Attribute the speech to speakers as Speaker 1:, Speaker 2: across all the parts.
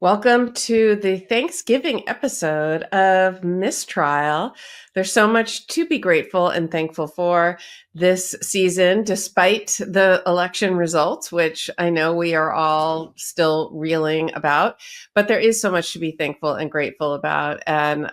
Speaker 1: Welcome to the Thanksgiving episode of MissTrial. There's so much to be grateful and thankful for this season, despite the election results, which I know we are all still reeling about. But there is so much to be thankful and grateful about. And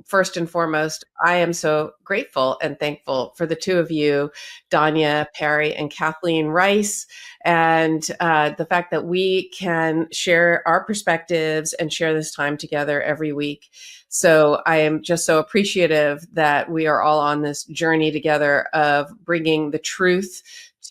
Speaker 1: first and foremost, I am so grateful and thankful for the two of you, Danya Perry and Kathleen Rice, and the fact that we can share our perspectives and share this time together every week. So I am just so appreciative that we are all on this journey together of bringing the truth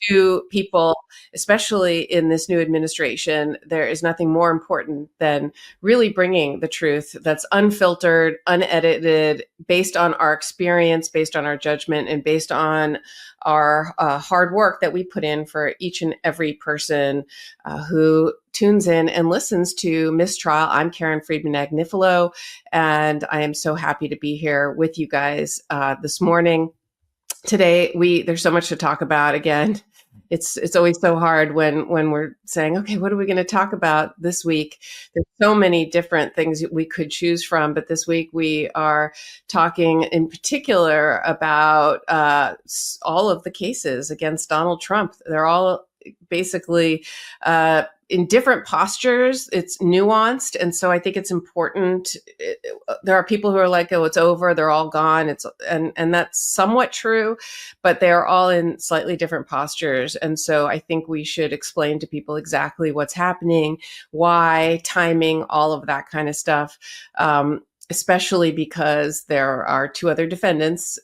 Speaker 1: to people, especially in this new administration. There is nothing more important than really bringing the truth that's unfiltered, unedited, based on our experience, based on our judgment, and based on our hard work that we put in for each and every person who tunes in and listens to MissTrial. I'm Friedman Agnifilo, and I am so happy to be here with you guys this morning. Today, there's so much to talk about. Again, it's always so hard when we're saying, okay, what are we going to talk about this week? There's so many different things we could choose from, but this week we are talking in particular about all of the cases against Donald Trump. They're all basically in different postures. It's nuanced. And so I think it's important. There are people who are like, oh, it's over. They're all gone. And that's somewhat true, but they're all in slightly different postures. And so I think we should explain to people exactly what's happening, why, timing, all of that kind of stuff. Especially because there are two other defendants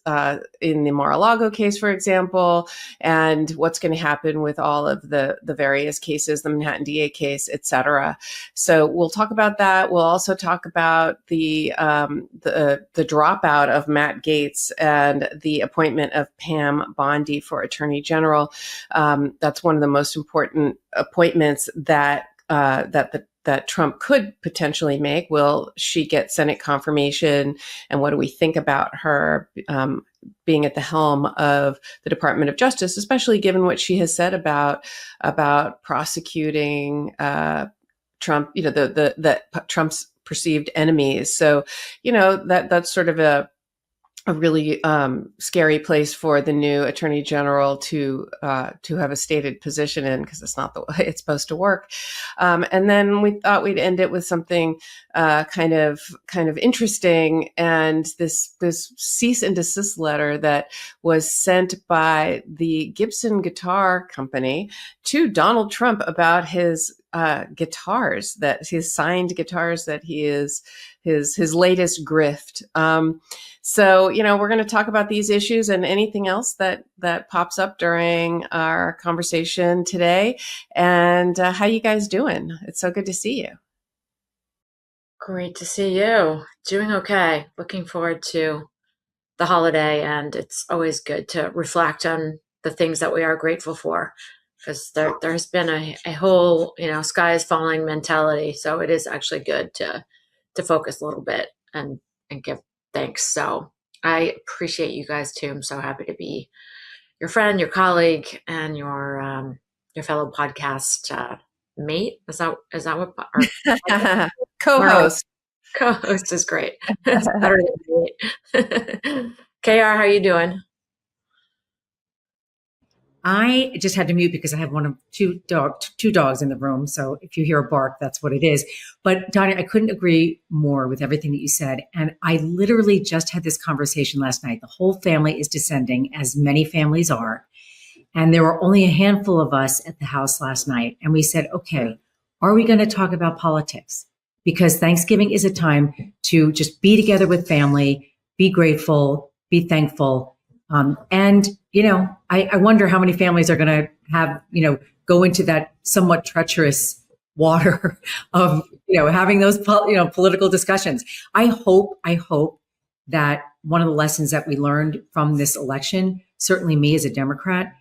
Speaker 1: in the Mar-a-Lago case, for example, and what's going to happen with all of the various cases, the Manhattan DA case, et cetera. So we'll talk about that. We'll also talk about the dropout of Matt Gaetz and the appointment of Pam Bondi for Attorney General. That's one of the most important appointments that Trump could potentially make. Will she get Senate confirmation? And what do we think about her being at the helm of the Department of Justice, especially given what she has said about prosecuting Trump, the Trump's perceived enemies. So, that's sort of a really scary place for the new Attorney General to have a stated position in, because it's not the way it's supposed to work. And then we thought we'd end it with something kind of interesting, and this cease and desist letter that was sent by the Gibson guitar company to Donald Trump about his guitars, that his signed guitars, that he is his latest grift. So, we're going to talk about these issues and anything else that pops up during our conversation today. And how you guys doing? It's so good to see you.
Speaker 2: Great to see you. Doing okay. Looking forward to the holiday, and it's always good to reflect on the things that we are grateful for, because there's been a whole, sky is falling mentality. So it is actually good to focus a little bit and give thanks. So I appreciate you guys too. I'm so happy to be your friend, your colleague, and your fellow podcast mate. Is that what? Or,
Speaker 1: Co-host.
Speaker 2: Co-host is great. That's better than mate. KR, how you doing?
Speaker 3: I just had to mute because I have two dogs in the room. So if you hear a bark, that's what it is. But Danya, I couldn't agree more with everything that you said. And I literally just had this conversation last night. The whole family is descending, as many families are. And there were only a handful of us at the house last night. And we said, okay, are we going to talk about politics? Because Thanksgiving is a time to just be together with family, be grateful, be thankful. I wonder how many families are going to have, go into that somewhat treacherous water of, having those, political discussions. I hope that one of the lessons that we learned from this election, certainly me as a Democrat,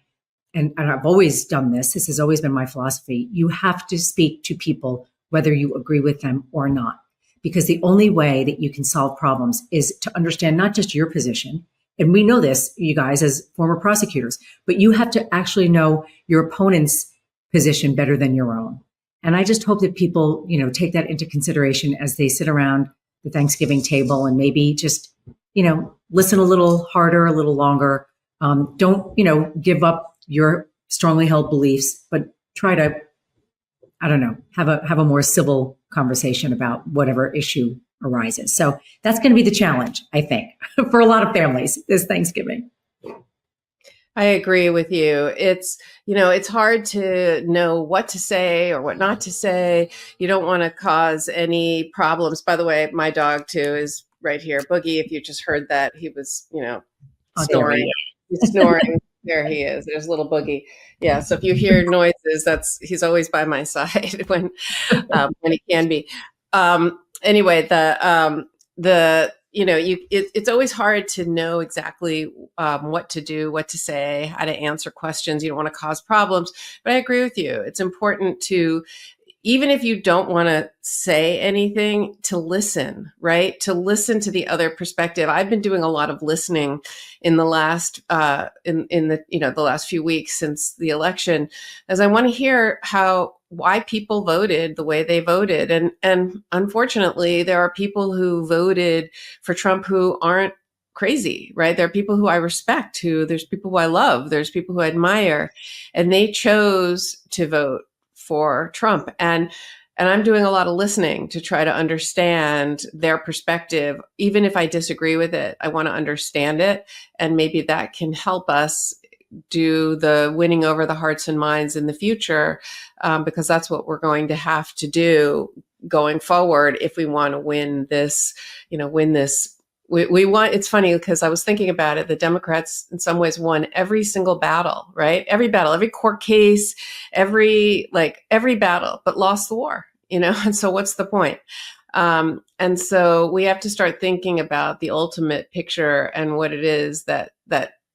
Speaker 3: and I've always done this has always been my philosophy. You have to speak to people, whether you agree with them or not, because the only way that you can solve problems is to understand not just your position. And we know this, you guys, as former prosecutors, but you have to actually know your opponent's position better than your own. And I just hope that people, take that into consideration as they sit around the Thanksgiving table and maybe just, listen a little harder, a little longer. Don't, give up your strongly held beliefs, but try to, I don't know, have a more civil conversation about whatever issue arises. So that's going to be the challenge, I think, for a lot of families this Thanksgiving.
Speaker 1: I agree with you. It's hard to know what to say or what not to say. You don't want to cause any problems. By the way, my dog too is right here. Boogie, if you just heard that, he was, snoring. He's snoring. There he is. There's little Boogie. Yeah. So if you hear noises, he's always by my side when he can be. Anyway, it's always hard to know exactly what to do, what to say, how to answer questions. You don't want to cause problems. But I agree with you. It's important to, even if you don't want to say anything, to listen, right? To listen to the other perspective. I've been doing a lot of listening in the last the last few weeks since the election, as I want to hear why people voted the way they voted. And unfortunately, there are people who voted for Trump who aren't crazy, right? There are people who I respect, there's people who I love, there's people who I admire, and they chose to vote for Trump. And I'm doing a lot of listening to try to understand their perspective. Even if I disagree with it, I want to understand it. And maybe that can help us do the winning over the hearts and minds in the future, because that's what we're going to have to do going forward if we want to win this. We want, it's funny because I was thinking about it. The Democrats in some ways won every single battle, right? Every battle, every court case, every battle, but lost the war, and so what's the point? And so we have to start thinking about the ultimate picture and what it is that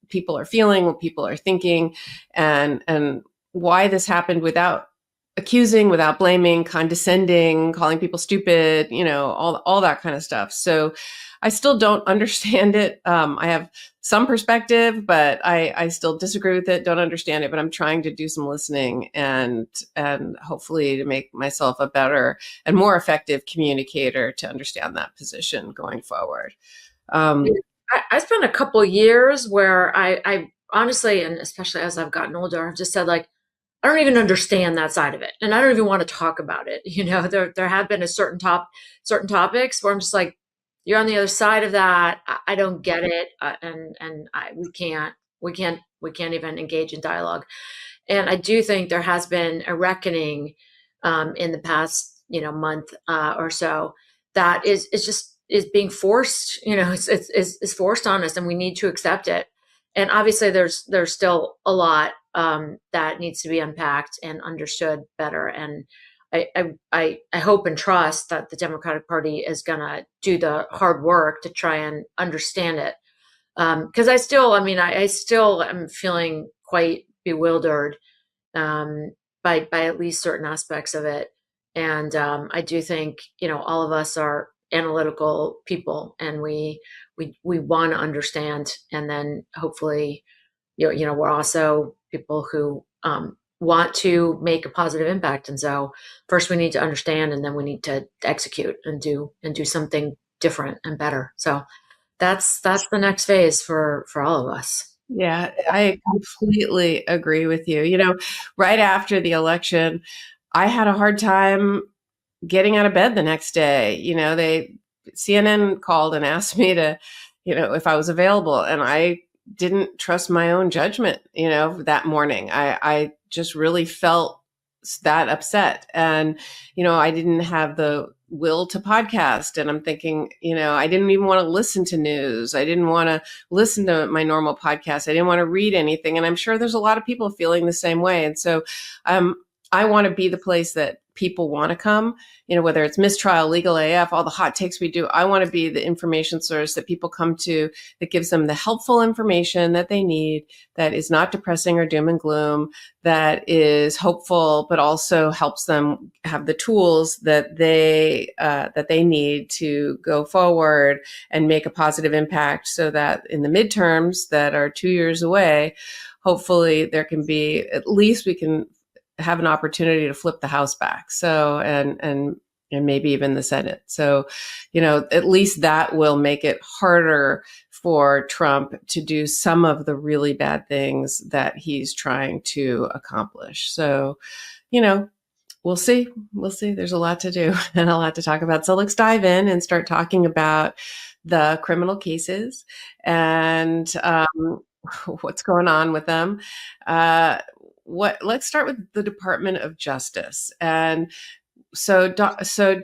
Speaker 1: people are feeling, what people are thinking, and why this happened without accusing, without blaming, condescending, calling people stupid, all that kind of stuff. So I still don't understand it. I have some perspective, but I still disagree with it, don't understand it, but I'm trying to do some listening and hopefully to make myself a better and more effective communicator to understand that position going forward.
Speaker 2: I spent a couple years where I honestly, and especially as I've gotten older, I've just said, I don't even understand that side of it. And I don't even want to talk about it. There have been certain topics where I'm just like, you're on the other side of that. I don't get it. We can't even engage in dialogue. And I do think there has been a reckoning in the past, month or so that is being forced, it's forced on us, and we need to accept it. And obviously there's still a lot that needs to be unpacked and understood better. And I hope and trust that the Democratic Party is going to do the hard work to try and understand it. Because I still am feeling quite bewildered by at least certain aspects of it. And I do think, all of us are analytical people, and we want to understand. And then hopefully, we're also people who want to make a positive impact. And so first we need to understand, and then we need to execute and do something different and better. So that's the next phase for all of us.
Speaker 1: Yeah, I completely agree with you. Right after the election, I had a hard time getting out of bed the next day. CNN called and asked me to, if I was available, and I didn't trust my own judgment, that morning. I just really felt that upset. And, I didn't have the will to podcast. And I'm thinking, I didn't even want to listen to news. I didn't want to listen to my normal podcast. I didn't want to read anything. And I'm sure there's a lot of people feeling the same way. And so I want to be the place that people want to come, whether it's MissTrial, Legal AF, all the hot takes we do. I want to be the information source that people come to that gives them the helpful information that they need, that is not depressing or doom and gloom, that is hopeful, but also helps them have the tools that they need to go forward and make a positive impact, so that in the midterms that are 2 years away, hopefully there can be, at least we can have an opportunity to flip the House back. So, and maybe even the Senate. So, at least that will make it harder for Trump to do some of the really bad things that he's trying to accomplish. So, we'll see. We'll see. There's a lot to do and a lot to talk about. So let's dive in and start talking about the criminal cases and what's going on with them. Let's start with the Department of Justice. And so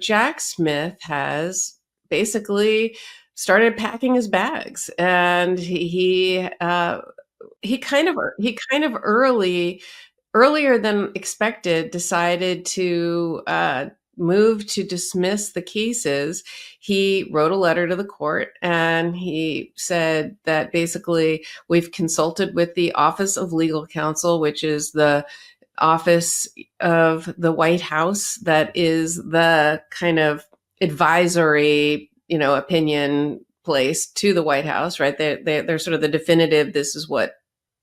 Speaker 1: Jack Smith has basically started packing his bags, and he kind of earlier than expected decided to move to dismiss the cases. He wrote a letter to the court, and he said that basically we've consulted with the Office of Legal Counsel, which is the office of the White House that is the kind of advisory, opinion place to the White House, right? They're sort of the definitive, this is what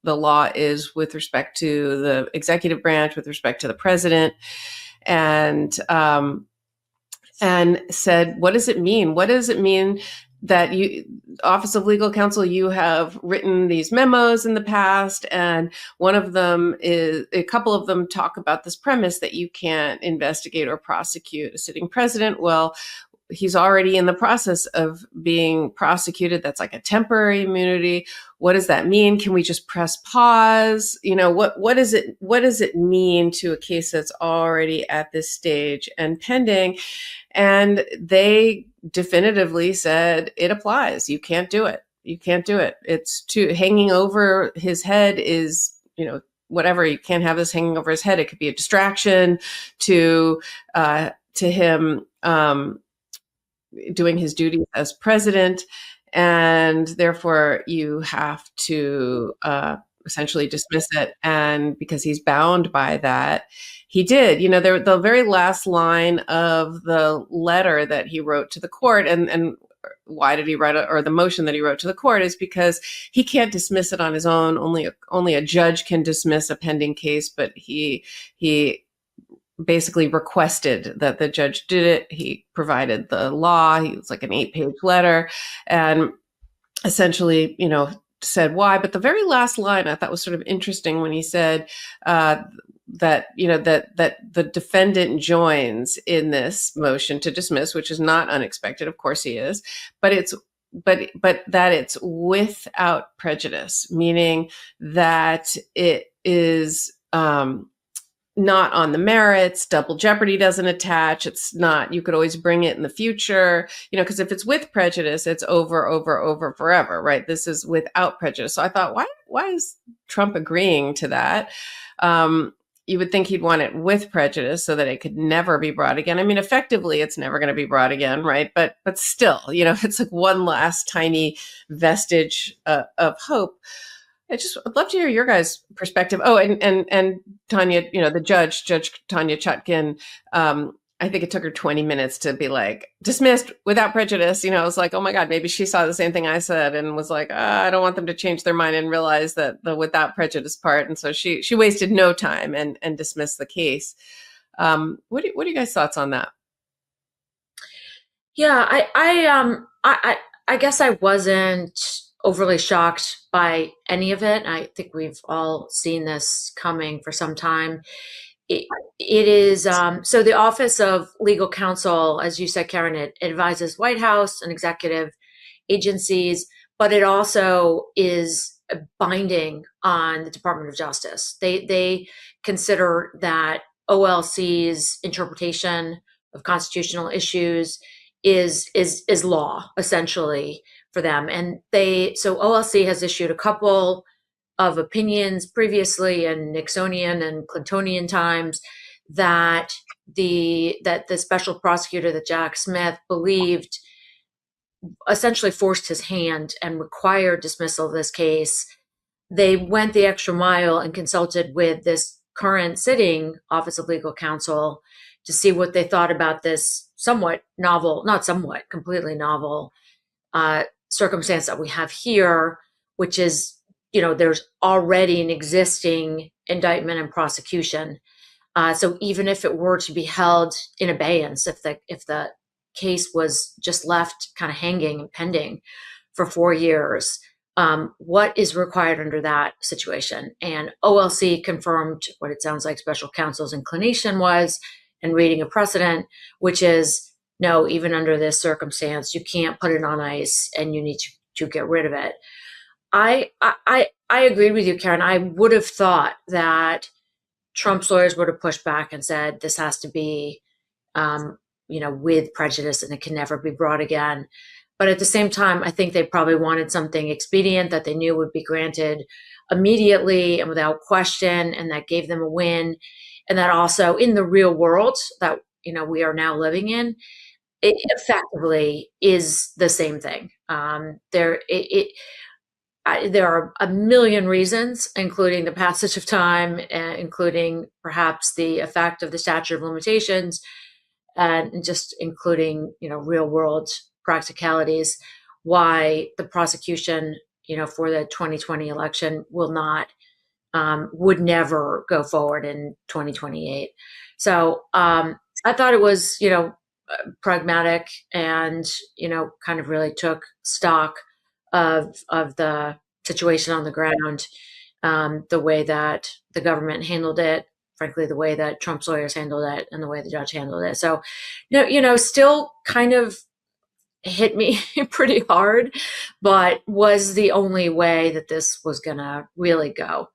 Speaker 1: the law is with respect to the executive branch, with respect to the president, and said, what does it mean? What does it mean that Office of Legal Counsel, you have written these memos in the past, and a couple of them talk about this premise that you can't investigate or prosecute a sitting president. Well, he's already in the process of being prosecuted. That's like a temporary immunity. What does that mean? Can we just press pause? What does it mean to a case that's already at this stage and pending? And they definitively said it applies. You can't do it. You can't do it. It's hanging over his head is, whatever. You can't have this hanging over his head. It could be a distraction to him doing his duty as president, and therefore you have to essentially dismiss it. And because he's bound by that, he did. The very last line of the letter that he wrote to the court, and why did he write it, or the motion that he wrote to the court, is because he can't dismiss it on his own. Only a judge can dismiss a pending case, but he basically requested that the judge did it. He provided the law. It was like an 8-page letter, and essentially, said why. But the very last line I thought was sort of interesting when he said that the defendant joins in this motion to dismiss, which is not unexpected. Of course he is, but that it's without prejudice, meaning that it is not on the merits. Double jeopardy doesn't attach. It's not, you could always bring it in the future, because if it's with prejudice, it's over forever, right? This is without prejudice. So I thought, why is Trump agreeing to that? You would think he'd want it with prejudice so that it could never be brought again. I mean, effectively, it's never going to be brought again, right? But still, it's like one last tiny vestige of hope. I'd love to hear your guys' perspective. Oh, and Danya, the Judge Danya Chutkan, I think it took her 20 minutes to be like, dismissed without prejudice. I was like, oh my God, maybe she saw the same thing I said and was like, I don't want them to change their mind and realize that the without prejudice part. And so she wasted no time and dismissed the case. What are you guys' thoughts on that?
Speaker 2: Yeah, I guess I wasn't overly shocked by any of it. I think we've all seen this coming for some time. It is, so the Office of Legal Counsel, as you said, Karen, it advises White House and executive agencies, but it also is binding on the Department of Justice. They consider that OLC's interpretation of constitutional issues is law, essentially, for them. And so OLC has issued a couple of opinions previously in Nixonian and Clintonian times that the special prosecutor, that Jack Smith, believed essentially forced his hand and required dismissal of this case. They went the extra mile and consulted with this current sitting Office of Legal Counsel to see what they thought about this somewhat novel, not somewhat, completely novel circumstance that we have here, which is, there's already an existing indictment and prosecution. So even if it were to be held in abeyance, if the case was just left kind of hanging and pending for 4 years, what is required under that situation? And OLC confirmed what it sounds like special counsel's inclination was, and reading a precedent, which is no, even under this circumstance, you can't put it on ice and you need to get rid of it. I agreed with you, Karen. I would have thought that Trump's lawyers would have pushed back and said this has to be, with prejudice and it can never be brought again. But at the same time, I think they probably wanted something expedient that they knew would be granted immediately and without question, and that gave them a win. And that also in the real world that, we are now living in, it effectively is the same thing. There are a million reasons, including the passage of time, including perhaps the effect of the statute of limitations, and just including, real world practicalities, why the prosecution, for the 2020 election would never go forward in 2028. So I thought it was, pragmatic and, kind of really took stock of the situation on the ground, the way that the government handled it, frankly, the way that Trump's lawyers handled it, and the way the judge handled it. So, still kind of hit me pretty hard, but was the only way that this was going to really go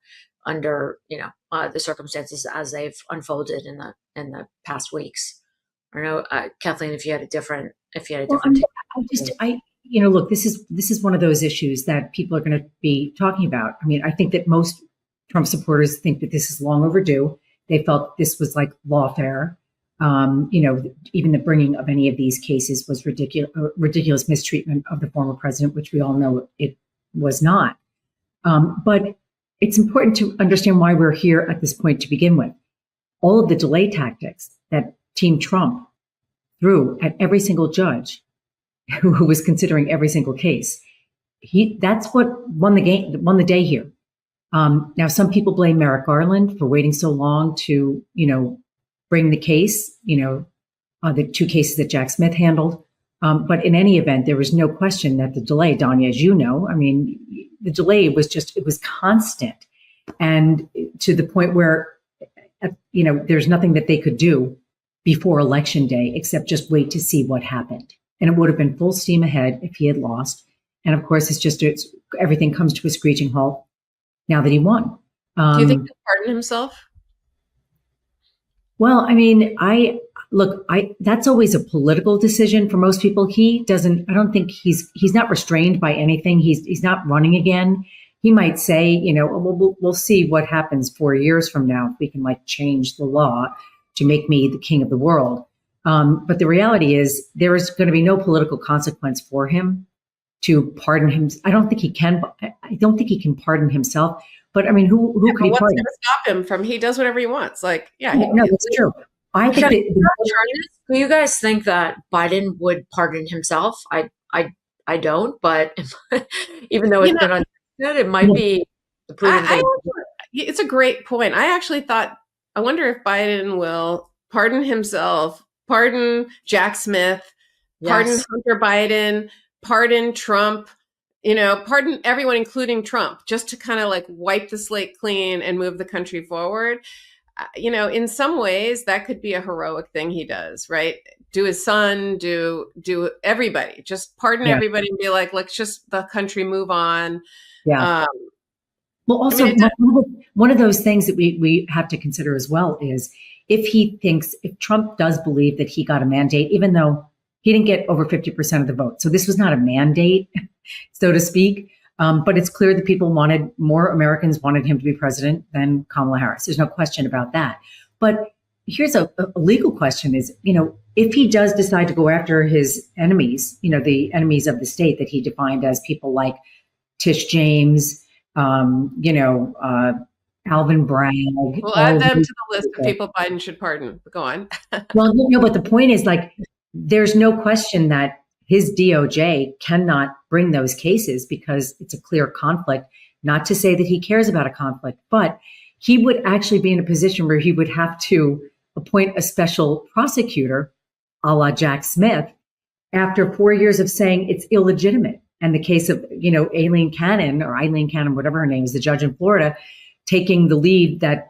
Speaker 2: under, the circumstances as they've unfolded in the past weeks. I don't know, Kathleen, if you had a different take.
Speaker 3: Look, this is one of those issues that people are going to be talking about. I mean, I think that most Trump supporters think that this is long overdue. They felt this was like lawfare. Even the bringing of any of these cases was ridiculous mistreatment of the former president, which we all know it was not. But it's important to understand why we're here at this point to begin with. All of the delay tactics that Team Trump threw at every single judge who was considering every single case, that's what won the day here. Now, some people blame Merrick Garland for waiting so long to, bring the case, the two cases that Jack Smith handled. But in any event, there was no question that the delay, Danya, as you know, the delay it was constant, and to the point where, there's nothing that they could do before Election Day except just wait to see what happened. And it would have been full steam ahead if he had lost. And of course, everything comes to a screeching halt now that he won.
Speaker 1: Do you think he'll pardon himself?
Speaker 3: Well, that's always a political decision for most people. I don't think he's not restrained by anything. He's not running again. He might say, we'll see what happens 4 years from now if we can change the law to make me the king of the world. But the reality is there is going to be no political consequence for him to pardon him. I don't think he can pardon himself. But who could he pardon? What's going to
Speaker 1: stop him from? He does whatever he wants.
Speaker 3: No, that's true. I think
Speaker 2: do you guys think that Biden would pardon himself? I don't, but even though it's been understood, it might be the prudent thing.
Speaker 1: It's a great point. I actually thought, I wonder if Biden will pardon himself, pardon Jack Smith, pardon Hunter Biden, pardon Trump, pardon everyone, including Trump, just to kind of wipe the slate clean and move the country forward. In some ways that could be a heroic thing he does, right? Do his son, do everybody, just pardon everybody and be like, let's just the country move on.
Speaker 3: Yeah. Well, also one of those things that we have to consider as well is if Trump does believe that he got a mandate, even though he didn't get over 50% of the vote. So this was not a mandate, so to speak. But it's clear that more Americans wanted him to be president than Kamala Harris. There's no question about that. But here's a legal question is, if he does decide to go after his enemies, the enemies of the state that he defined as people like Tish James, Alvin Bragg.
Speaker 1: We'll add them to the list of people Biden should pardon. Go on.
Speaker 3: Well, but the point is there's no question that his DOJ cannot bring those cases because it's a clear conflict. Not to say that he cares about a conflict, but he would actually be in a position where he would have to appoint a special prosecutor, a la Jack Smith, after 4 years of saying it's illegitimate. And the case of, Eileen Cannon, whatever her name is, the judge in Florida, taking the lead that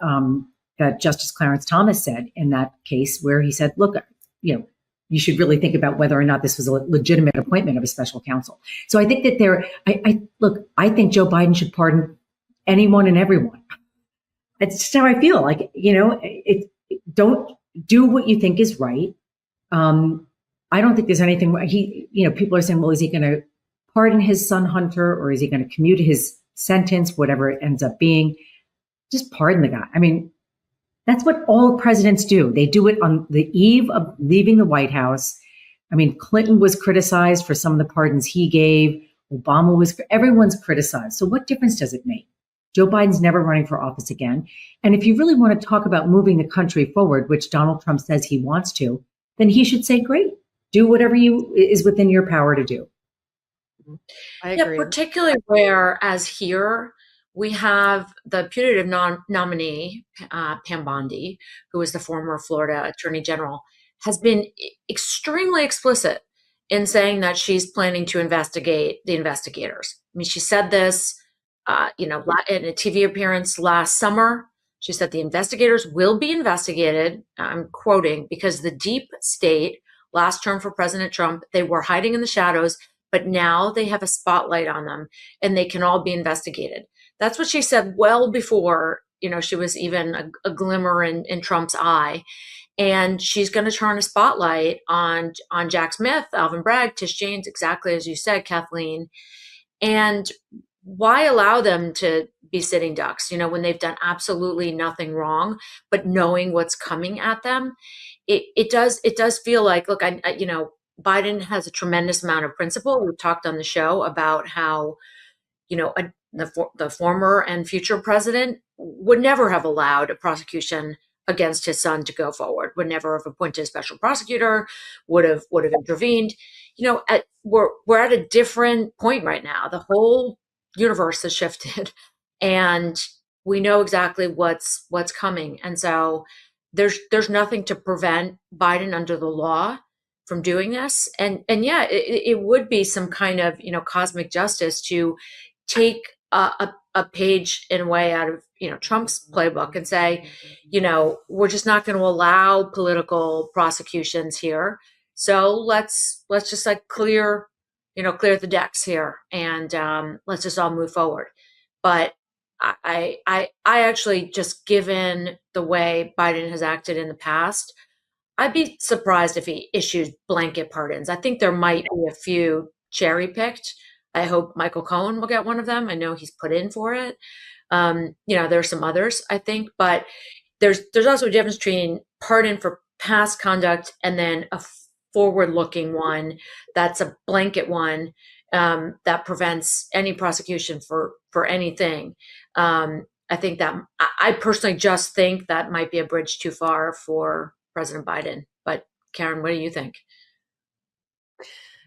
Speaker 3: Justice Clarence Thomas said in that case, where he said, look, you should really think about whether or not this was a legitimate appointment of a special counsel. So I think that I think Joe Biden should pardon anyone and everyone. It's just how I feel. Like, don't do what you think is right. I don't think there's anything people are saying, well, is he going to pardon his son Hunter, or is he going to commute his sentence, whatever it ends up being? Just pardon the guy. I mean, that's what all presidents do. They do it on the eve of leaving the White House. I mean, Clinton was criticized for some of the pardons he gave. Everyone's criticized. So what difference does it make? Joe Biden's never running for office again. And if you really want to talk about moving the country forward, which Donald Trump says he wants to, then he should say, great, do whatever is within your power to do.
Speaker 1: I agree.
Speaker 2: Yeah, particularly whereas here we have the putative nominee, Pam Bondi, who is the former Florida Attorney General, has been extremely explicit in saying that she's planning to investigate the investigators. I mean, she said this, in a TV appearance last summer. She said the investigators will be investigated, I'm quoting, because the deep state, last term for President Trump, they were hiding in the shadows, but now they have a spotlight on them and they can all be investigated. That's what she said well before, she was even a glimmer in Trump's eye. And she's going to turn a spotlight on Jack Smith, Alvin Bragg, Tish James, exactly as you said, Kathleen. And why allow them to be sitting ducks, when they've done absolutely nothing wrong, but knowing what's coming at them? It does feel like, look, Biden has a tremendous amount of principle. We've talked on the show about how, the former and future president would never have allowed a prosecution against his son to go forward, would never have appointed a special prosecutor, would have intervened. We're at a different point right now. The whole universe has shifted, and we know exactly what's coming. And so there's nothing to prevent Biden under the law from doing this. And yeah, it would be some kind of, cosmic justice to take a page in a way out of, Trump's playbook and say, we're just not going to allow political prosecutions here. So let's just clear the decks here, and let's just all move forward. But I actually, just given the way Biden has acted in the past, I'd be surprised if he issued blanket pardons. I think there might be a few cherry picked. I hope Michael Cohen will get one of them. I know he's put in for it. There's some others, I think, but there's also a difference between pardon for past conduct and then a forward-looking one that's a blanket one that prevents any prosecution for anything. I think that I personally just think that might be a bridge too far for President Biden. But Karen, what do you think?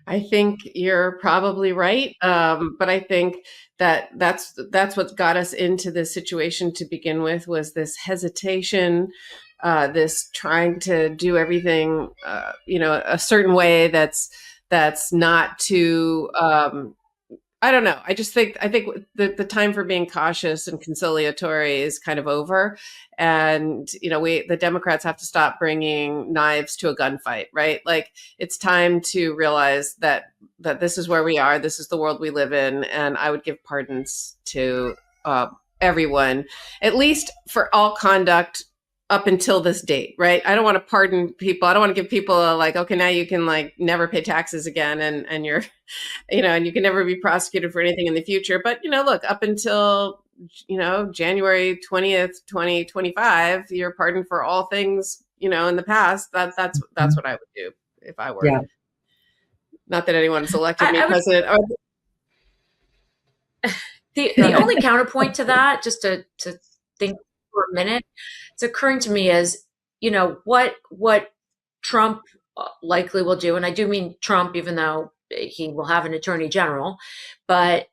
Speaker 1: I think you're probably right, but I think that's what got us into this situation to begin with, was this hesitation, this trying to do everything, a certain way that's not too. I don't know. I think the time for being cautious and conciliatory is kind of over, and the Democrats have to stop bringing knives to a gunfight, right? Like, it's time to realize that this is where we are, this is the world we live in, and I would give pardons to everyone, at least for all conduct up until this date, right? I don't want to pardon people. I don't want to give people okay, now you can never pay taxes again, and you're, and you can never be prosecuted for anything in the future. But, look, up until, January 20th, 2025, you're pardoned for all things, in the past. That's what I would do if I were.
Speaker 3: Yeah.
Speaker 1: Not that anyone's elected me president.
Speaker 2: The only counterpoint to that, just to think for a minute, it's occurring to me is, what Trump likely will do, and I do mean Trump, even though he will have an attorney general, but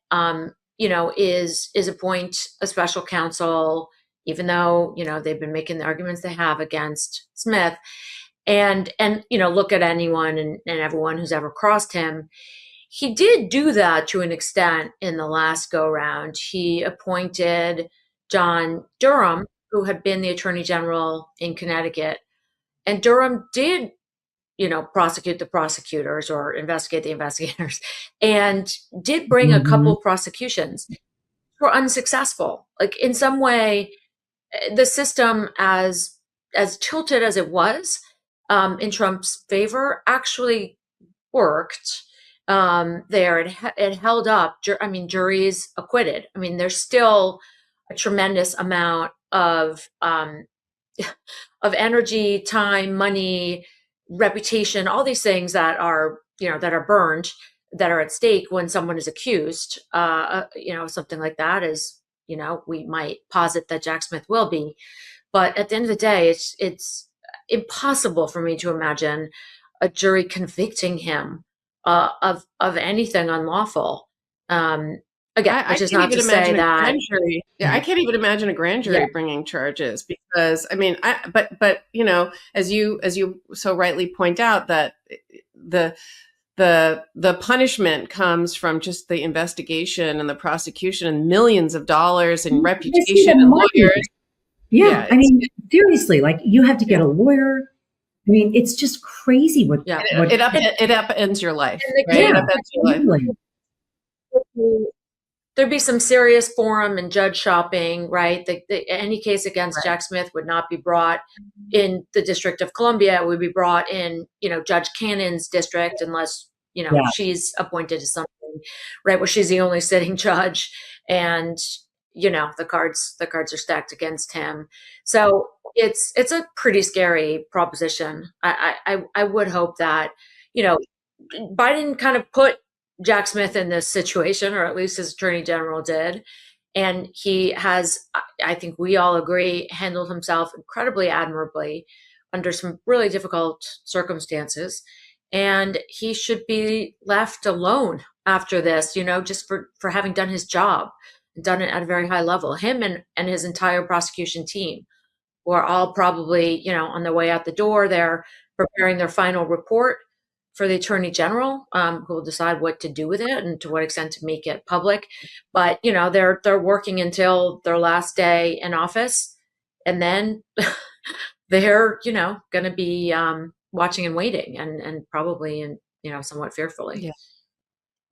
Speaker 2: is appoint a special counsel, even though, they've been making the arguments they have against Smith, and look at anyone and everyone who's ever crossed him. He did do that to an extent in the last go round. He appointed John Durham, who had been the Attorney General in Connecticut, and Durham did, prosecute the prosecutors or investigate the investigators, and did bring a couple prosecutions. Were unsuccessful. Like, in some way, the system, as tilted as it was in Trump's favor, actually worked there. It held up. Juries acquitted. There's still a tremendous amount of energy, time, money, reputation, all these things that are burned, that are at stake when someone is accused. Something like that is, we might posit that Jack Smith will be, but at the end of the day, it's impossible for me to imagine a jury convicting him of anything unlawful. Again, which is not to say that.
Speaker 1: I can't even imagine a grand jury bringing charges, because but as you so rightly point out, that the punishment comes from just the investigation and the prosecution and millions of dollars in reputation and lawyers.
Speaker 3: Yeah, seriously, like, you have to get a lawyer. It's just crazy what
Speaker 1: it upends your life.
Speaker 2: Right? It upends your life. There'd be some serious forum and judge shopping, right? Any case against Jack Smith would not be brought in the District of Columbia. It would be brought in, Judge Cannon's district, unless, she's appointed to something, right, where she's the only sitting judge. And, the cards are stacked against him. So it's a pretty scary proposition. I would hope that, Biden kind of put Jack Smith in this situation, or at least his attorney general did. And he has, I think we all agree, handled himself incredibly admirably under some really difficult circumstances. And he should be left alone after this, just for having done his job and done it at a very high level. Him and his entire prosecution team were all probably, on their way out the door. They're preparing their final report for the attorney general, who will decide what to do with it and to what extent to make it public. But, they're working until their last day in office, and then they're, going to be watching and waiting, and probably, somewhat fearfully.
Speaker 3: Yeah.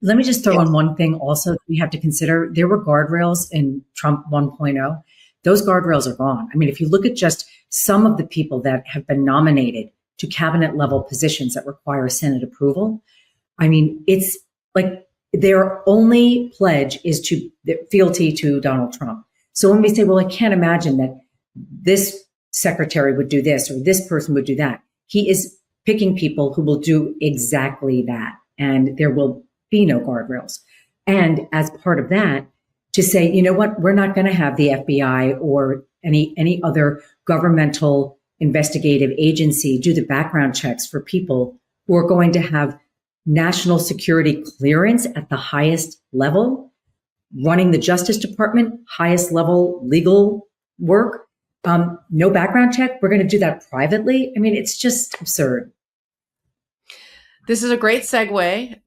Speaker 3: Let me just throw in one thing also that we have to consider. There were guardrails in Trump 1.0. Those guardrails are gone. If you look at just some of the people that have been nominated to cabinet level positions that require Senate approval, it's like their only pledge is to fealty to Donald Trump. So when we say, well, I can't imagine that this secretary would do this or this person would do that, he is picking people who will do exactly that. And there will be no guardrails. And as part of that, to say, you know what, we're not going to have the FBI or any other governmental investigative agency do the background checks for people who are going to have national security clearance at the highest level, running the Justice Department, highest level legal work. No background check. We're going to do that privately. It's just absurd.
Speaker 1: This is a great segue,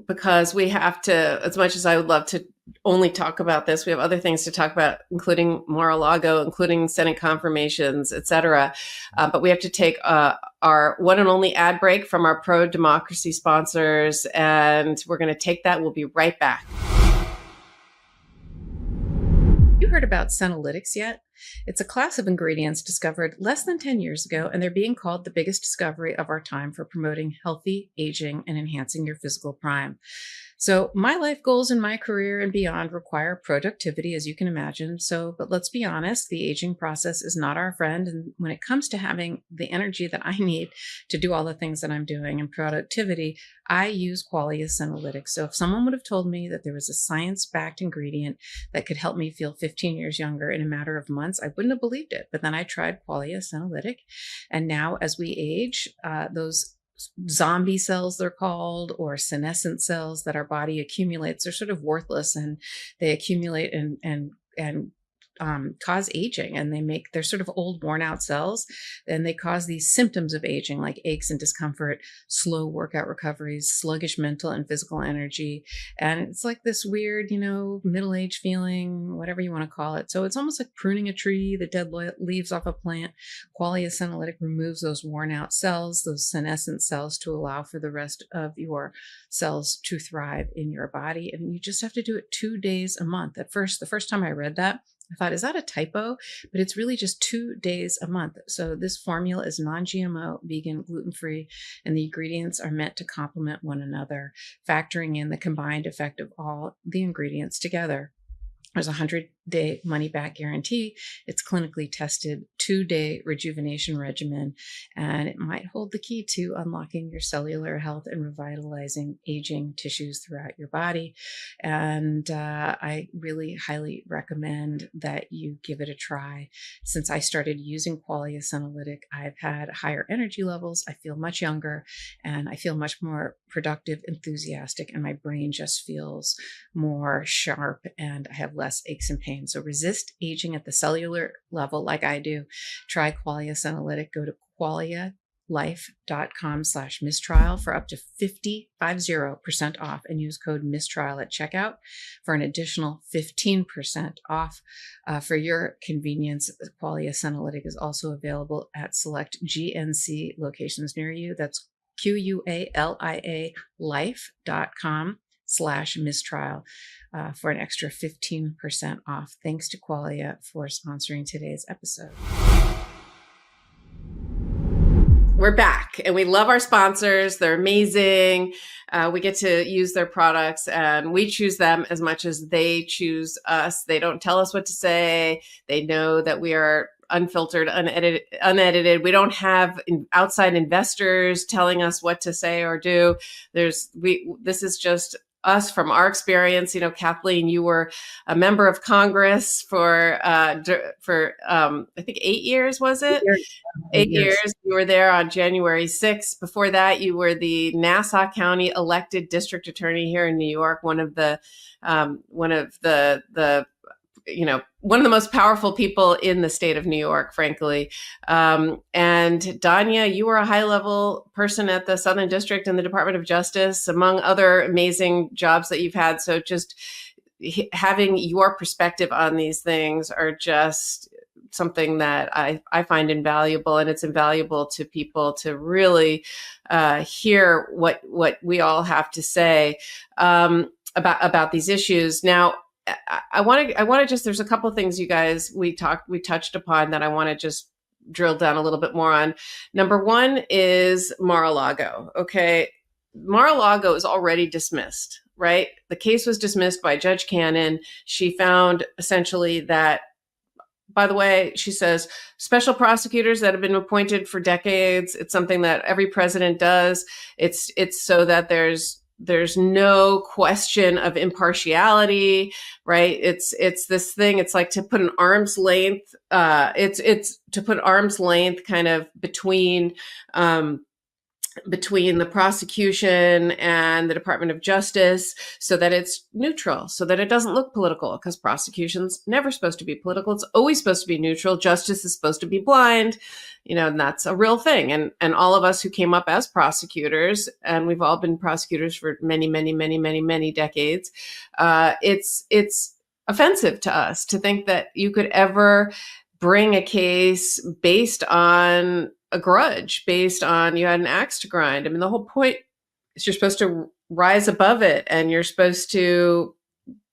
Speaker 1: because we have to, as much as I would love to only talk about this, we have other things to talk about, including Mar-a-Lago, including Senate confirmations, et cetera. But we have to take our one and only ad break from our pro-democracy sponsors, and we're going to take that. We'll be right back. You heard about senolytics yet? It's a class of ingredients discovered less than 10 years ago, and they're being called the biggest discovery of our time for promoting healthy aging and enhancing your physical prime. So my life goals in my career and beyond require productivity, as you can imagine. But let's be honest, the aging process is not our friend. And when it comes to having the energy that I need to do all the things that I'm doing and productivity, I use Qualia Senolytics. So if someone would have told me that there was a science-backed ingredient that could help me feel 15 years younger in a matter of months, I wouldn't have believed it. But then I tried Qualia Senolytic. And now as we age, those zombie cells, they're called, or senescent cells that our body accumulates, they're sort of worthless, and they accumulate and
Speaker 4: cause aging, and they're sort of old, worn out cells, and they cause these symptoms of aging like aches and discomfort, slow workout recoveries, sluggish mental and physical energy. And it's like this weird, middle-aged feeling, whatever you want to call it. So it's almost like pruning a tree, the dead leaves off a plant. Qualia Senolytic removes those worn out cells, those senescent cells, to allow for the rest of your cells to thrive in your body. And you just have to do it 2 days a month. The first time I read that, I thought, is that a typo? But it's really just 2 days a month. So this formula is non-GMO, vegan, gluten-free, and the ingredients are meant to complement one another, factoring in the combined effect of all the ingredients together. There's a 100-day money-back guarantee. It's clinically tested 2-day rejuvenation regimen, and it might hold the key to unlocking your cellular health and revitalizing aging tissues throughout your body. And I really highly recommend that you give it a try. Since I started using Qualia Senolytic, I've had higher energy levels. I feel much younger, and I feel much more productive, enthusiastic, and my brain just feels more sharp, and I have less aches and pains. So resist aging at the cellular level like I do. Try Qualia Senolytic. Go to qualialife.com/MissTrial for up to 50% off, and use code MissTrial at checkout for an additional 15% off. For your convenience, Qualia Senolytic is also available at select GNC locations near you. That's QUALIA life.com/MissTrial for an extra 15% off. Thanks to Qualia for sponsoring today's episode.
Speaker 1: We're back, and we love our sponsors. They're amazing. We get to use their products, and we choose them as much as they choose us. They don't tell us what to say. They know that we are unfiltered, unedited. We don't have outside investors telling us what to say or do. This is just us from our experience. Kathleen, you were a member of Congress for I think 8 years, was it? 8 years. You were there on January 6th. Before that, you were the Nassau County elected district attorney here in New York, one of the most powerful people in the state of New York, frankly. And Danya, you were a high-level person at the Southern District and the Department of Justice, among other amazing jobs that you've had. So just having your perspective on these things are just something that I find invaluable, and it's invaluable to people to really hear what we all have to say about these issues. Now, I want to just, there's a couple of things you guys, we touched upon that I want to just drill down a little bit more on. Number one is Mar-a-Lago. Okay. Mar-a-Lago is already dismissed, right? The case was dismissed by Judge Cannon. She found essentially that, by the way, she says, special prosecutors that have been appointed for decades, it's something that every president does. It's so that there's no question of impartiality, right? It's this thing. It's like to put an arm's length. It's to put arm's length kind of between the prosecution and the Department of Justice, so that it's neutral, so that it doesn't look political, because prosecution's never supposed to be political. It's always supposed to be neutral. Justice is supposed to be blind, and that's a real thing. And all of us who came up as prosecutors, and we've all been prosecutors for many, many, many, many, many decades, it's offensive to us to think that you could ever bring a case based on a grudge, based on you had an axe to grind. I mean, the whole point is you're supposed to rise above it, and you're supposed to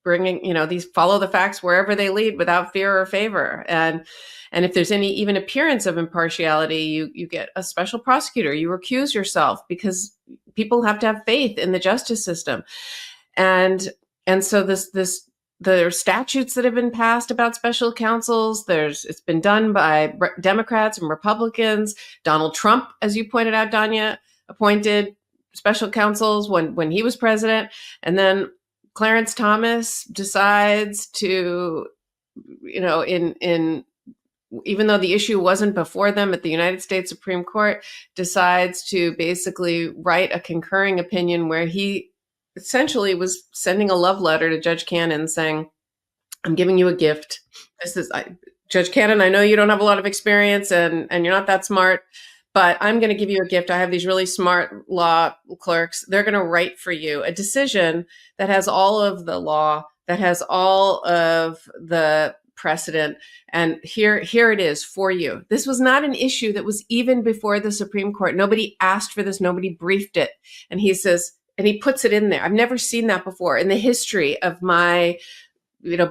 Speaker 1: these follow the facts wherever they lead without fear or favor. And if there's any even appearance of impartiality, you get a special prosecutor. You recuse yourself, because people have to have faith in the justice system. And so there are statutes that have been passed about special counsels. It's been done by Democrats and Republicans. Donald Trump, as you pointed out, Danya, appointed special counsels when he was president. And then Clarence Thomas decides to, even though the issue wasn't before them at the United States Supreme Court, decides to basically write a concurring opinion where he essentially was sending a love letter to Judge Cannon saying, I'm giving you a gift. Judge Cannon, I know you don't have a lot of experience and you're not that smart, but I'm going to give you a gift. I have these really smart law clerks. They're going to write for you a decision that has all of the law, that has all of the precedent. And here it is for you. This was not an issue that was even before the Supreme Court. Nobody asked for this. Nobody briefed it. And he says, and he puts it in there. I've never seen that before in the history of my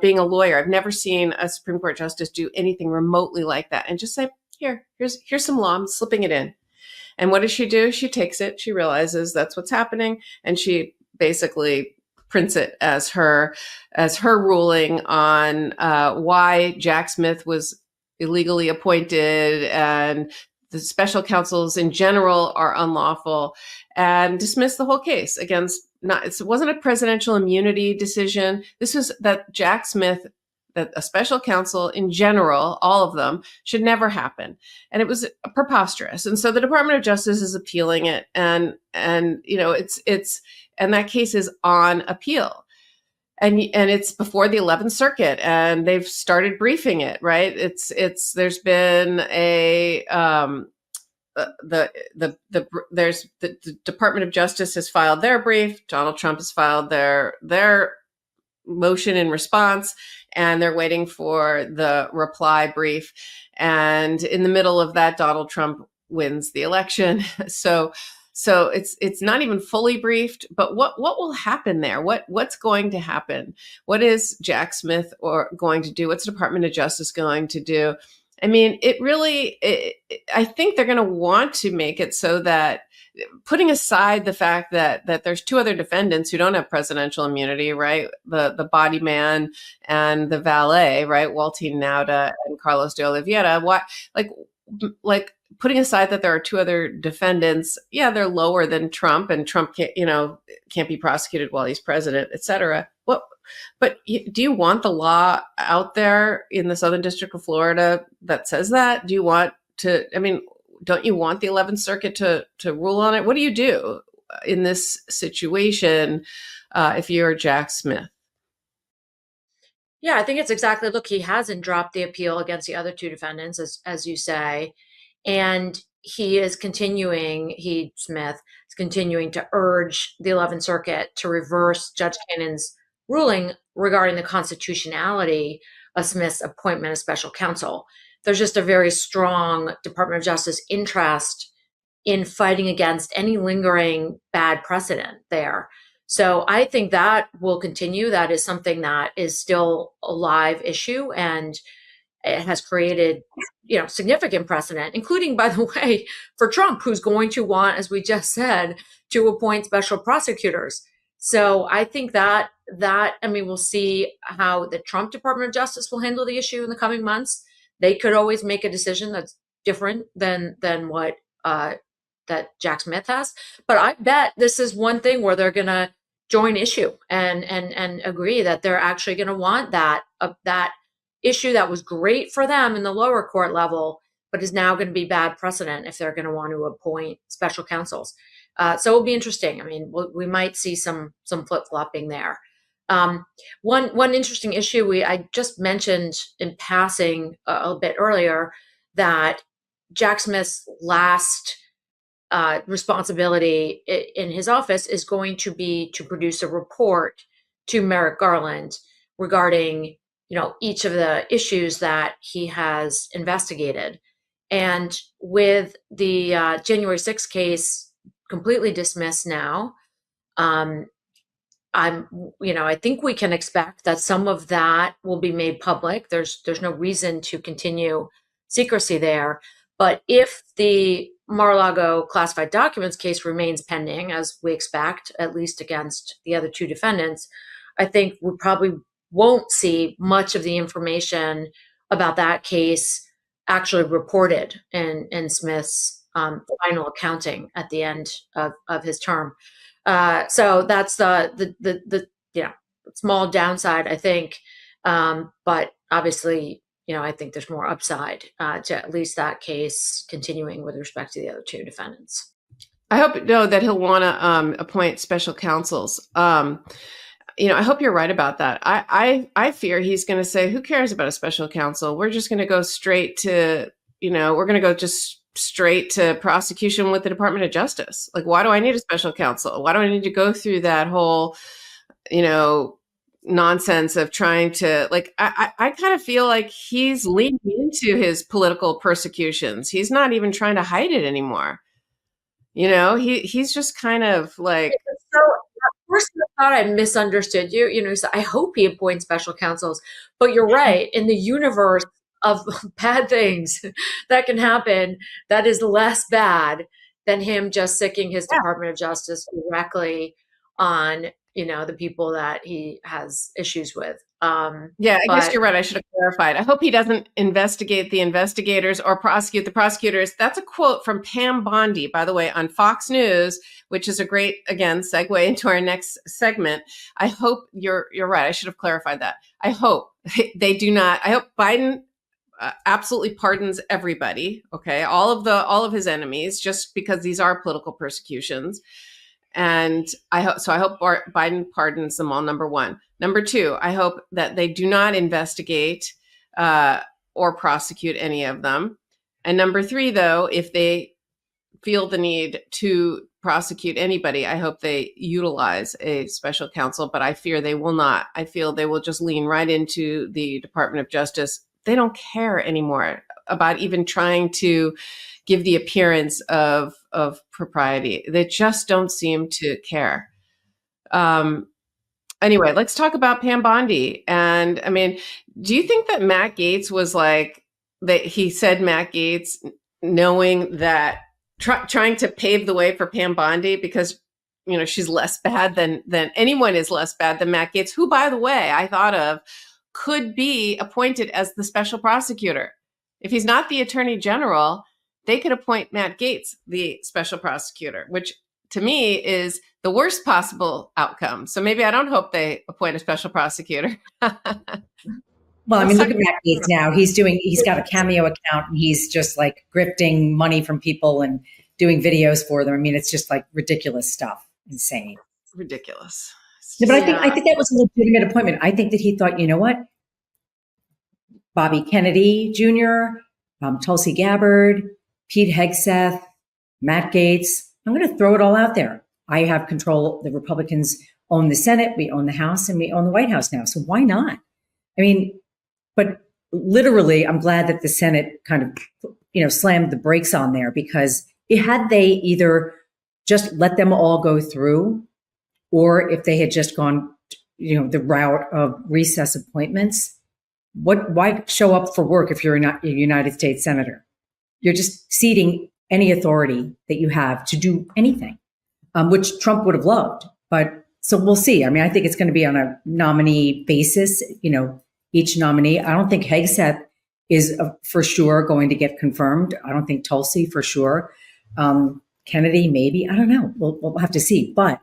Speaker 1: being a lawyer. I've never seen a Supreme Court justice do anything remotely like that and just say, here's some law, I'm slipping it in. And what does she do? She takes it. She realizes that's what's happening. And she basically prints it as her ruling on why Jack Smith was illegally appointed and the special counsels in general are unlawful, and dismiss the whole case against it wasn't a presidential immunity decision. This was that Jack Smith, that a special counsel in general, all of them, should never happen. And it was preposterous. And so the Department of Justice is appealing it. And that case is on appeal. And it's before the 11th Circuit, and they've started briefing it, right? There's been the Department of Justice has filed their brief. Donald Trump has filed their motion in response, and they're waiting for the reply brief. And in the middle of that, Donald Trump wins the election. So it's not even fully briefed, but what will happen there? What's going to happen? What is Jack Smith going to do? What's the Department of Justice going to do? I mean, I think they're going to want to make it so that, putting aside the fact that there's two other defendants who don't have presidential immunity, right? The body man and the valet, right? Waltine Nauta and Carlos de Oliveira. Why, like putting aside that there are two other defendants, yeah, they're lower than Trump, and Trump can't be prosecuted while he's president, et cetera. But do you want the law out there in the Southern District of Florida that says that? Do you want to, don't you want the 11th Circuit to rule on it? What do you do in this situation if you're Jack Smith?
Speaker 2: Yeah, I think it's exactly, look, he hasn't dropped the appeal against the other two defendants, as you say. And Smith is continuing to urge the 11th Circuit to reverse Judge Cannon's ruling regarding the constitutionality of Smith's appointment as special counsel. There's just a very strong Department of Justice interest in fighting against any lingering bad precedent there. So I think that will continue. That is something that is still a live issue, and it has created, significant precedent, including, by the way, for Trump, who's going to want, as we just said, to appoint special prosecutors. So I think that we'll see how the Trump Department of Justice will handle the issue in the coming months. They could always make a decision that's different than what that Jack Smith has. But I bet this is one thing where they're going to join issue and agree that they're actually going to want that issue that was great for them in the lower court level, but is now going to be bad precedent if they're going to want to appoint special counsels. So it'll be interesting. We might see some flip-flopping there. One interesting issue I just mentioned in passing a bit earlier, that Jack Smith's last responsibility in his office is going to be to produce a report to Merrick Garland regarding, each of the issues that he has investigated. And with the January 6th case completely dismissed now, I think we can expect that some of that will be made public. There's no reason to continue secrecy there. But if the Mar-a-Lago classified documents case remains pending, as we expect, at least against the other two defendants, I think we probably won't see much of the information about that case actually reported in Smith's final accounting at the end of his term. So that's the small downside, I think. But obviously, I think there's more upside to at least that case continuing with respect to the other two defendants.
Speaker 1: I hope that he'll want to appoint special counsels. I hope you're right about that. I fear he's going to say, who cares about a special counsel? We're just going to go straight to, we're going to go just straight to prosecution with the Department of Justice. Like, why do I need a special counsel? Why do I need to go through that whole, nonsense of trying to, like, I kind of feel like he's leaning into his political persecutions. He's not even trying to hide it anymore. He's just kind of like.
Speaker 2: So at first I thought I misunderstood you. So I hope he appoints special counsels, but you're right. In the universe of bad things that can happen, that is less bad than him just sicking his Department of Justice directly on, the people that he has issues with.
Speaker 1: I guess you're right. I should have clarified. I hope he doesn't investigate the investigators or prosecute the prosecutors. That's a quote from Pam Bondi, by the way, on Fox News, which is a great, again, segue into our next segment. I hope you're right. I should have clarified that. I hope they do not. I hope Biden absolutely pardons everybody. Okay. All of his enemies, just because these are political persecutions. And I hope Biden pardons them all, number one. Number two, I hope that they do not investigate or prosecute any of them. And number three, though, if they feel the need to prosecute anybody, I hope they utilize a special counsel, but I fear they will not. I feel they will just lean right into the Department of Justice. They don't care anymore about even trying to give the appearance of propriety. They just don't seem to care. Anyway, let's talk about Pam Bondi. And I mean, do you think that Matt Gaetz was like, that he said Matt Gaetz knowing that, trying to pave the way for Pam Bondi because, she's less bad than anyone is less bad than Matt Gaetz, who, by the way, I thought of could be appointed as the special prosecutor. If he's not the attorney general, they could appoint Matt Gaetz, the special prosecutor, which to me is the worst possible outcome. So maybe I don't hope they appoint a special prosecutor.
Speaker 3: Well, I mean, look at Matt Gaetz now. He's got a Cameo account and he's just like grifting money from people and doing videos for them. I mean, it's just like ridiculous stuff. Insane.
Speaker 1: Ridiculous.
Speaker 3: No, but I think that was a legitimate appointment. I think that he thought, you know what? Bobby Kennedy Jr., Tulsi Gabbard, Pete Hegseth, Matt Gaetz. I'm going to throw it all out there. I have control. The Republicans own the Senate, we own the House, and we own the White House now. So why not? I mean, but literally, I'm glad that the Senate kind of, slammed the brakes on there, because had they either just let them all go through, or if they had just gone, the route of recess appointments, why show up for work if you're not a United States senator? You're just ceding any authority that you have to do anything, which Trump would have loved. But so we'll see. I mean, I think it's going to be on a nominee basis, each nominee. I don't think Hegseth is for sure going to get confirmed. I don't think Tulsi for sure. Kennedy, maybe. I don't know. We'll have to see. But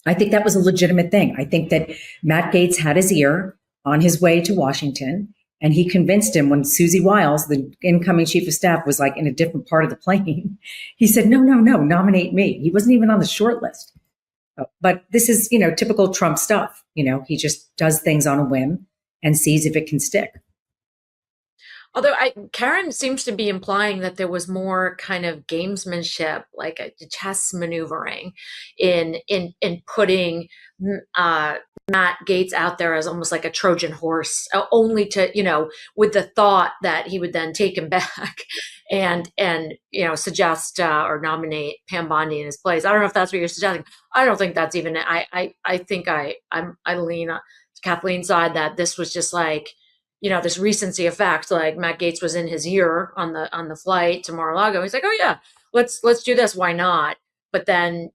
Speaker 3: I think that was a legitimate thing. I think that Matt Gaetz had his ear on his way to Washington, and he convinced him when Susie Wiles, the incoming chief of staff, was like in a different part of the plane. He said, no, nominate me. He wasn't even on the short list. But this is, typical Trump stuff. He just does things on a whim and sees if it can stick.
Speaker 2: Although Karen seems to be implying that there was more kind of gamesmanship, like a chess maneuvering in putting Matt Gaetz out there as almost like a Trojan horse, only to, with the thought that he would then take him back and suggest or nominate Pam Bondi in his place. I don't know if that's what you're suggesting. I don't think that's even, I think I lean on Kathleen's side that this was just like, this recency effect, like Matt Gaetz was in his ear on the flight to Mar-a-Lago. He's like, oh yeah, let's do this. Why not? But then,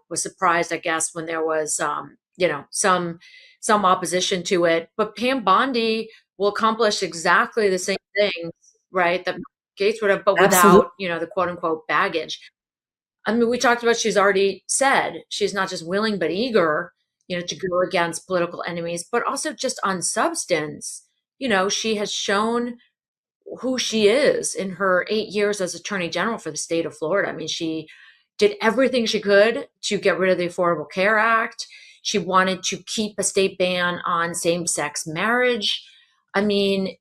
Speaker 2: was surprised, I guess, when there was, some opposition to it. But Pam Bondi will accomplish exactly the same thing, right? That Gaetz would have, but without, the quote unquote baggage. I mean, we talked about, she's already said she's not just willing, but eager, to go against political enemies, but also just on substance. She has shown who she is in her 8 years as Attorney General for the state of Florida. I mean, she did everything she could to get rid of the Affordable Care Act. She wanted to keep a state ban on same-sex marriage. I mean,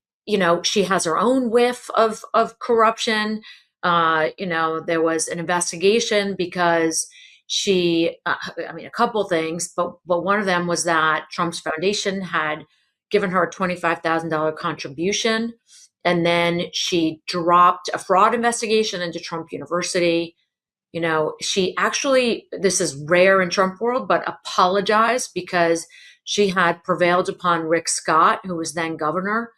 Speaker 2: she has her own whiff of corruption. There was an investigation because she, a couple things, but one of them was that Trump's foundation had given her a $25,000 contribution. And then she dropped a fraud investigation into Trump University. She actually, this is rare in Trump world, but apologized because she had prevailed upon Rick Scott, who was then governor,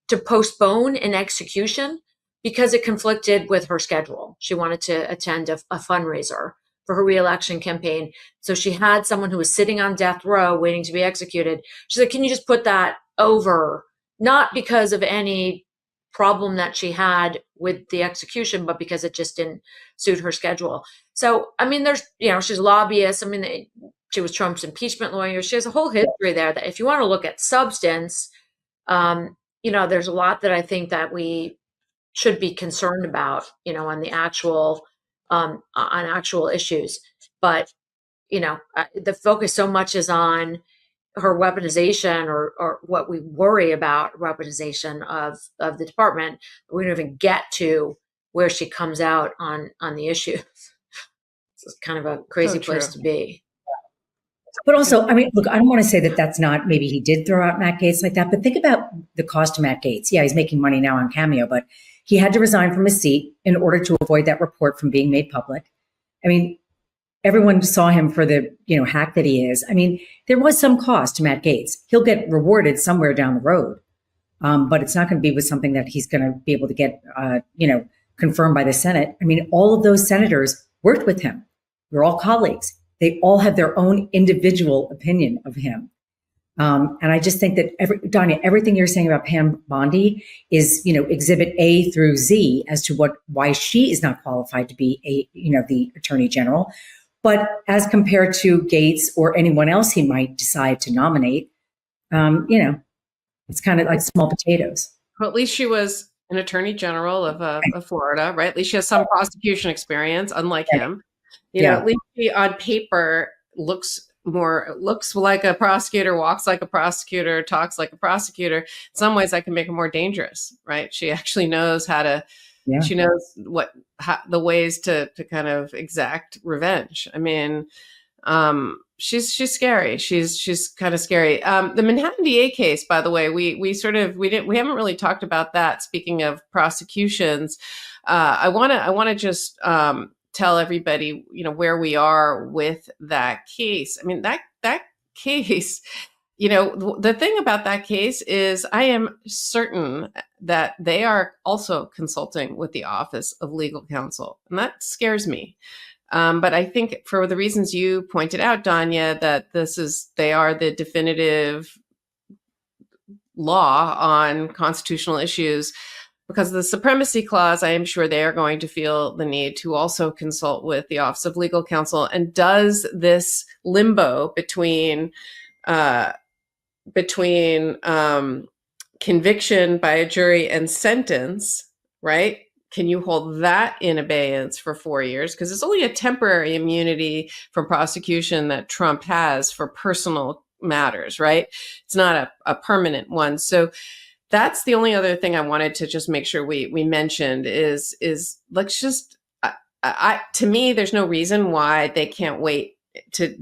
Speaker 2: to postpone an execution because it conflicted with her schedule. She wanted to attend a fundraiser for her reelection campaign. So she had someone who was sitting on death row waiting to be executed. She said, can you just put that over? Not because of any problem that she had with the execution, but because it just didn't suit her schedule. So, there's, she's a lobbyist. She was Trump's impeachment lawyer. She has a whole history there that if you want to look at substance, there's a lot that I think that we should be concerned about, on the actual, on actual issues. But, the focus so much is on her weaponization or what we worry about weaponization of the department. We don't even get to where she comes out on the issue. It's kind of a crazy place to be.
Speaker 3: But also, look, I don't want to say that that's not, maybe he did throw out Matt Gaetz like that, but think about the cost to Matt Gaetz. Yeah, he's making money now on Cameo, but he had to resign from his seat in order to avoid that report from being made public. Everyone saw him for the, hack that he is. There was some cost to Matt Gaetz. He'll get rewarded somewhere down the road. But it's not going to be with something that he's going to be able to get, confirmed by the Senate. All of those senators worked with him. We're all colleagues. They all have their own individual opinion of him. And I just think that Danya, everything you're saying about Pam Bondi is, exhibit A through Z as to why she is not qualified to be the Attorney General. But as compared to Gaetz or anyone else he might decide to nominate, it's kind of like small potatoes.
Speaker 1: Well, at least she was an Attorney General of Florida, right? At least she has some prosecution experience, unlike him. At least she on paper looks like a prosecutor, walks like a prosecutor, talks like a prosecutor. In some ways, that can make her more dangerous, right? She actually knows how to. Yeah. She knows the ways to kind of exact revenge. She's scary. She's kind of scary. The Manhattan DA case, by the way, we haven't really talked about that. Speaking of prosecutions, I want to just tell everybody, where we are with that case. That case. The thing about that case is I am certain that they are also consulting with the Office of Legal Counsel, and that scares me. But I think for the reasons you pointed out, Danya, that they are the definitive law on constitutional issues. Because of the supremacy clause, I am sure they are going to feel the need to also consult with the Office of Legal Counsel. And does this limbo between conviction by a jury and sentence, right? Can you hold that in abeyance for 4 years? Because it's only a temporary immunity from prosecution that Trump has for personal matters, right? It's not a permanent one. So that's the only other thing I wanted to just make sure we mentioned is let's just, to me, there's no reason why they can't wait to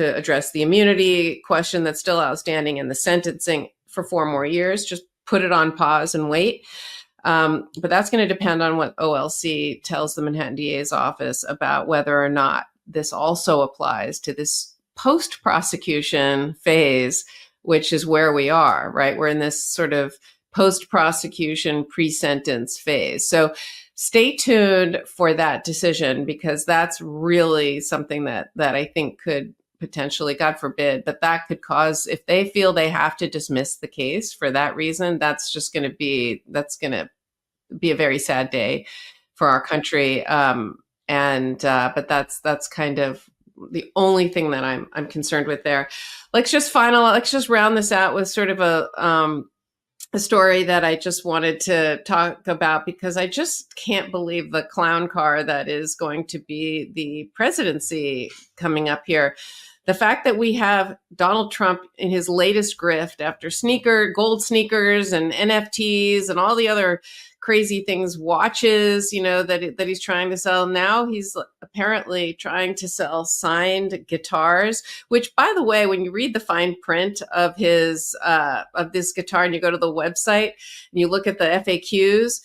Speaker 1: address the immunity question that's still outstanding and the sentencing for 4 more years. Just put it on pause and wait. But that's going to depend on what OLC tells the Manhattan DA's office about whether or not this also applies to this post-prosecution phase, which is where we are, right? We're in this sort of post-prosecution pre-sentence phase. So stay tuned for that decision, because that's really something that I think could potentially, God forbid, but that could cause, if they feel they have to dismiss the case for that reason, that's going to be a very sad day for our country. But that's kind of the only thing that I'm concerned with there. Let's just round this out with sort of a story that I just wanted to talk about, because I just can't believe the clown car that is going to be the presidency coming up here. the fact that we have Donald Trump in his latest grift after gold sneakers and NFTs and all the other crazy things, watches, that he's trying to sell. Now he's apparently trying to sell signed guitars, which, by the way, when you read the fine print of this guitar and you go to the website and you look at the FAQs,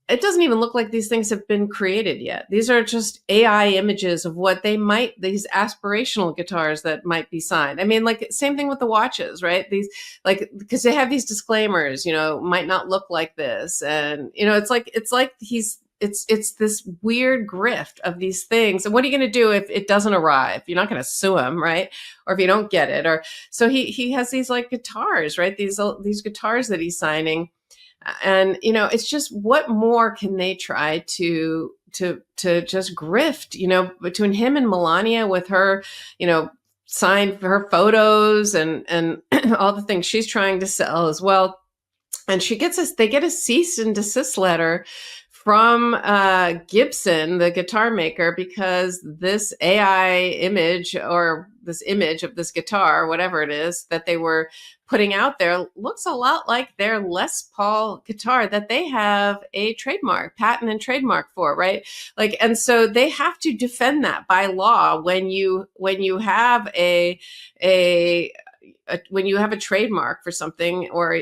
Speaker 1: it doesn't even look like these things have been created yet. These are just AI images of what these aspirational guitars that might be signed. I mean, like, same thing with the watches, right? These, like, because they have these disclaimers, might not look like this. And, it's like it's this weird grift of these things. And what are you going to do if it doesn't arrive? You're not going to sue him, right? Or if you don't get it, so he has these like guitars, right? These guitars that he's signing. And, it's just, what more can they try to just grift, between him and Melania with her, signed for her photos and all the things she's trying to sell as well. And they get a cease and desist letter from Gibson, the guitar maker, because this AI image, or this image of this guitar, whatever it is that they were putting out there, looks a lot like their Les Paul guitar that they have a patent and trademark for, right? Like, and so they have to defend that by law when you have when you have a trademark for something, or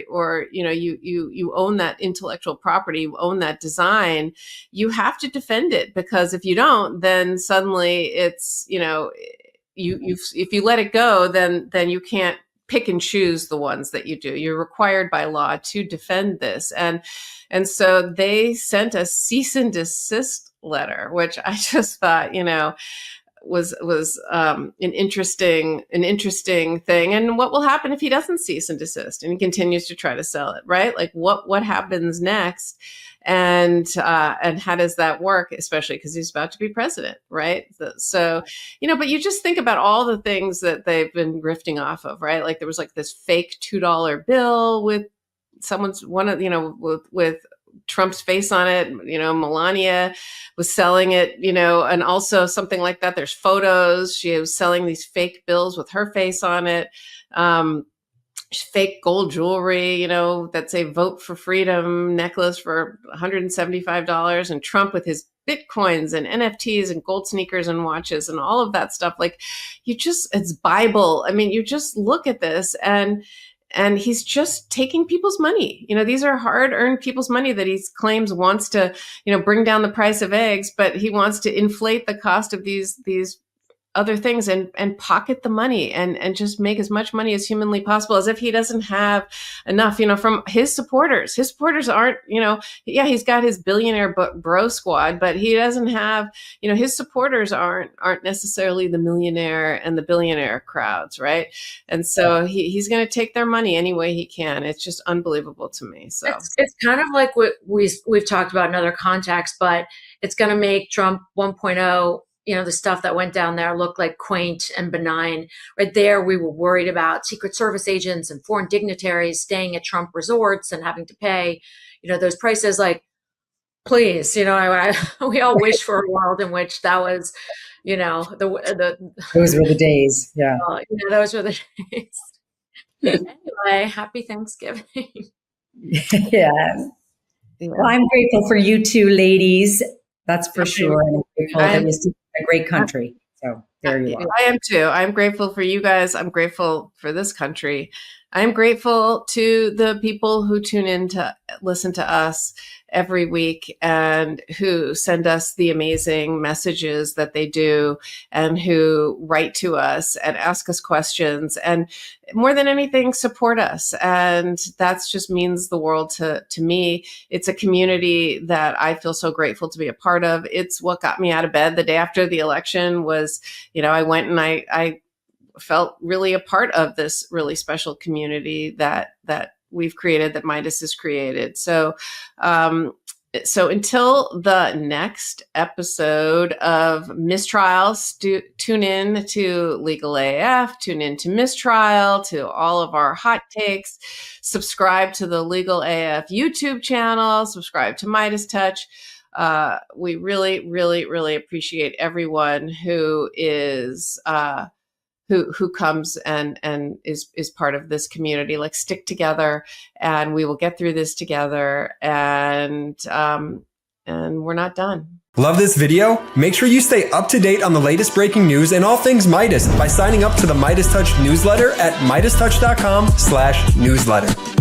Speaker 1: you own that intellectual property, you own that design, you have to defend it, because if you don't, then suddenly it's, if you let it go, then you can't pick and choose the ones that you do. You're required by law to defend this. And so they sent a cease and desist letter, which I just thought, was an interesting thing. And what will happen if he doesn't cease and desist and he continues to try to sell it, right? Like, what happens next? And how does that work, especially because he's about to be president, right? So, but you just think about all the things that they've been grifting off of, right? Like, there was like this fake $2 bill with with Trump's face on it. Melania was selling it, and also something like that. There's photos. She was selling these fake bills with her face on it. Fake gold jewelry, that's a Vote for Freedom necklace for $175, and Trump with his Bitcoins and NFTs and gold sneakers and watches and all of that stuff. Like, it's Bible. I mean, you just look at this and he's just taking people's money. These are hard-earned people's money that he claims wants to, bring down the price of eggs, but he wants to inflate the cost of these other things and pocket the money and just make as much money as humanly possible, as if he doesn't have enough, from his supporters. His supporters aren't, he's got his billionaire bro squad, but he doesn't have, his supporters aren't necessarily the millionaire and the billionaire crowds, right? And so he's going to take their money any way he can. It's just unbelievable to me. So
Speaker 2: it's kind of like what we've talked about in other contexts, but it's going to make Trump 1.0, the stuff that went down there look like quaint and benign. Right there, we were worried about Secret Service agents and foreign dignitaries staying at Trump resorts and having to pay, those prices. Like, please, we all wish for a world in which that was, those
Speaker 3: were the days. Yeah.
Speaker 2: Those were the days. Anyway, happy Thanksgiving.
Speaker 3: Yeah. Well, I'm grateful for you two ladies. That's for sure. And I'm grateful that you see a great country. So there you are.
Speaker 1: I am too. I'm grateful for you guys. I'm grateful for this country. I'm grateful to the people who tune in to listen to us every week and who send us the amazing messages that they do and who write to us and ask us questions and, more than anything, support us. And that just means the world to me. It's a community that I feel so grateful to be a part of. It's what got me out of bed the day after the election was, I went and I felt really a part of this really special community that we've created, that Midas has created. So until the next episode of MissTrial, tune in to Legal AF, tune in to MissTrial, to all of our hot takes, subscribe to the Legal AF YouTube channel, subscribe to Midas Touch. We really, really, really appreciate everyone who is who comes and is part of this community. Like, stick together, and we will get through this together, and we're not done.
Speaker 5: Love this video? Make sure you stay up to date on the latest breaking news and all things Midas by signing up to the Midas Touch newsletter at MidasTouch.com/newsletter.